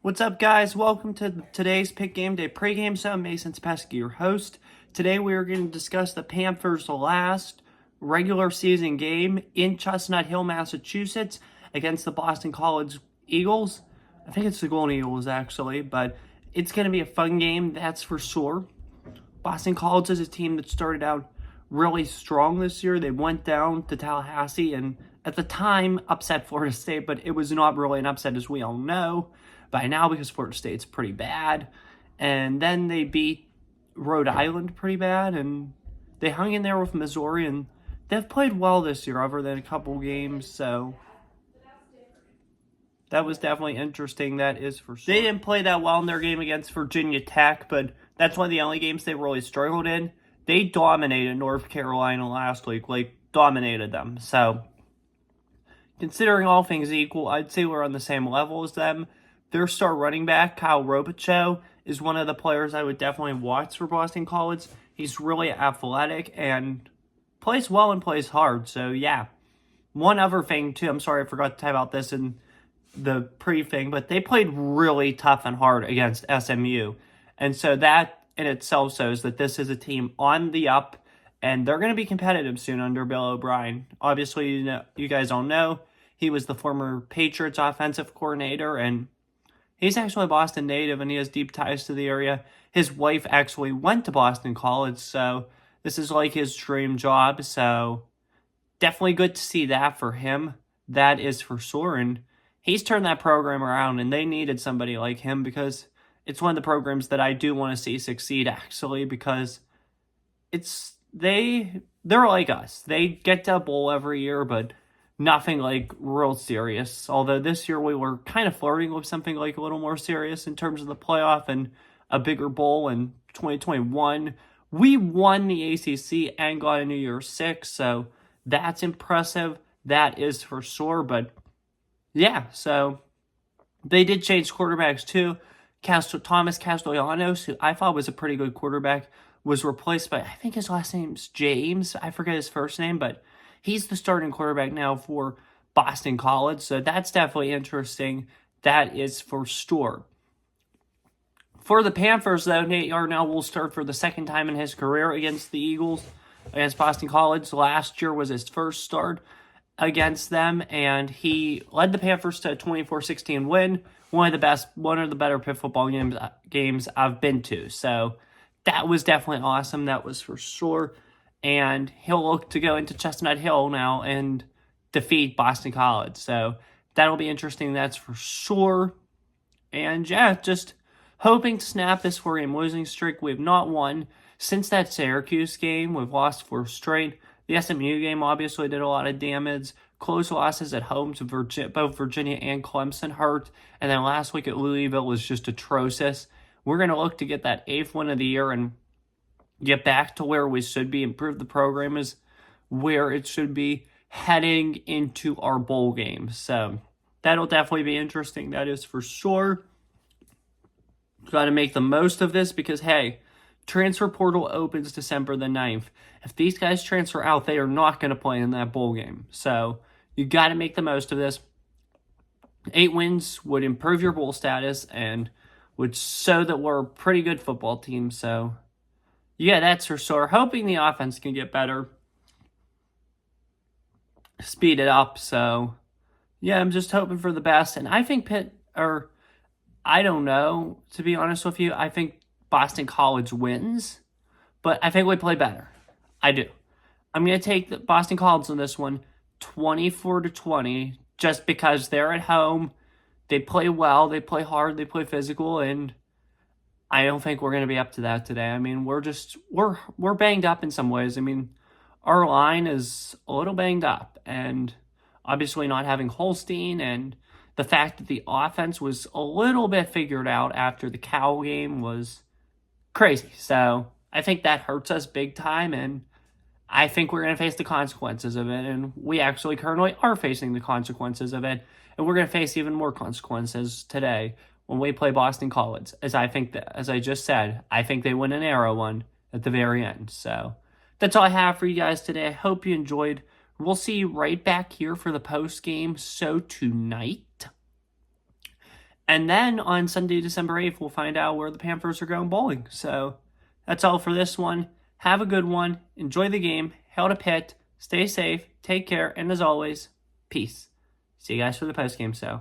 What's up, guys? Welcome to today's Pitt Game Day pregame. So I'm Mason Spesky, your host. Today we are going to discuss the Panthers' last regular season game in Chestnut Hill, Massachusetts, against the Boston College Eagles. I think it's the Golden Eagles, actually, but it's going to be a fun game, that's for sure. Boston College is a team that started out really strong this year. They went down to Tallahassee and, at the time, upset Florida State, but it was not really an upset, as we all know by now, because Florida State's pretty bad. And then they beat Rhode Island pretty bad, and they hung in there with Missouri, and they've played well this year other than a couple games, so that was definitely interesting, that is for sure. They didn't play that well in their game against Virginia Tech, but that's one of the only games they really struggled in. They dominated North Carolina last week, dominated them. So, considering all things equal, I'd say we're on the same level as them. Their star running back, Kyle Robichaux, is one of the players I would definitely watch for Boston College. He's really athletic and plays well and plays hard. So, yeah. One other thing, too, I'm sorry I forgot to type out this in the pre-thing, but they played really tough and hard against SMU. And so that in itself shows that this is a team on the up, and they're going to be competitive soon under Bill O'Brien. Obviously, you guys all know, he was the former Patriots offensive coordinator, and he's actually a Boston native, and he has deep ties to the area. His wife actually went to Boston College, so this is like his dream job. So definitely good to see that for him. That is for sure. And he's turned that program around, and they needed somebody like him because it's one of the programs that I do want to see succeed, actually, because they're like us. They get to a bowl every year, but nothing like real serious. Although this year we were kind of flirting with something like a little more serious in terms of the playoff and a bigger bowl in 2021. We won the ACC and got a New Year's Six, so that's impressive. That is for sure. But yeah, so they did change quarterbacks too. Thomas Castellanos, who I thought was a pretty good quarterback, was replaced by, I think his last name's James. I forget his first name, but he's the starting quarterback now for Boston College, so that's definitely interesting. That is for sure. For the Panthers, though, Nate Yarnell will start for the second time in his career against the Eagles, against Boston College. Last year was his first start against them, and he led the Panthers to a 24-16 win. One of the better Pitt football games I've been to. So that was definitely awesome. That was for sure. And he'll look to go into Chestnut Hill now and defeat Boston College. So that'll be interesting, that's for sure. And yeah, just hoping to snap this 4-game losing streak. We've not won since that Syracuse game. We've lost 4 straight. The SMU game obviously did a lot of damage. Close losses at home to both Virginia and Clemson hurt. And then last week at Louisville was just atrocious. We're going to look to get that 8th win of the year and get back to where we should be, improve the program is where it should be heading into our bowl games. So that'll definitely be interesting. That is for sure. Got to make the most of this because, hey, transfer portal opens December the 9th. If these guys transfer out, they are not going to play in that bowl game. So you got to make the most of this. 8 wins would improve your bowl status and would show that we're a pretty good football team. So yeah, that's for sure. Hoping the offense can get better. Speed it up. So, yeah, I'm just hoping for the best. And I think I don't know, to be honest with you. I think Boston College wins. But I think we play better. I do. I'm going to take the Boston College on this one, 24-20, just because they're at home. They play well. They play hard. They play physical. And I don't think we're going to be up to that today. I mean, we're banged up in some ways. I mean, our line is a little banged up, and obviously not having Holstein, and the fact that the offense was a little bit figured out after the Cal game was crazy. So I think that hurts us big time, and I think we're going to face the consequences of it, and we actually currently are facing the consequences of it, and we're going to face even more consequences today when we play Boston College, as I just said, I think they win an narrow one at the very end. So that's all I have for you guys today. I hope you enjoyed. We'll see you right back here for the post game. So tonight, And then on Sunday, December 8th, we'll find out where the Panthers are going bowling. So that's all for this one. Have a good one. Enjoy the game. Hail to Pitt. Stay safe. Take care. And as always, peace. See you guys for the postgame show.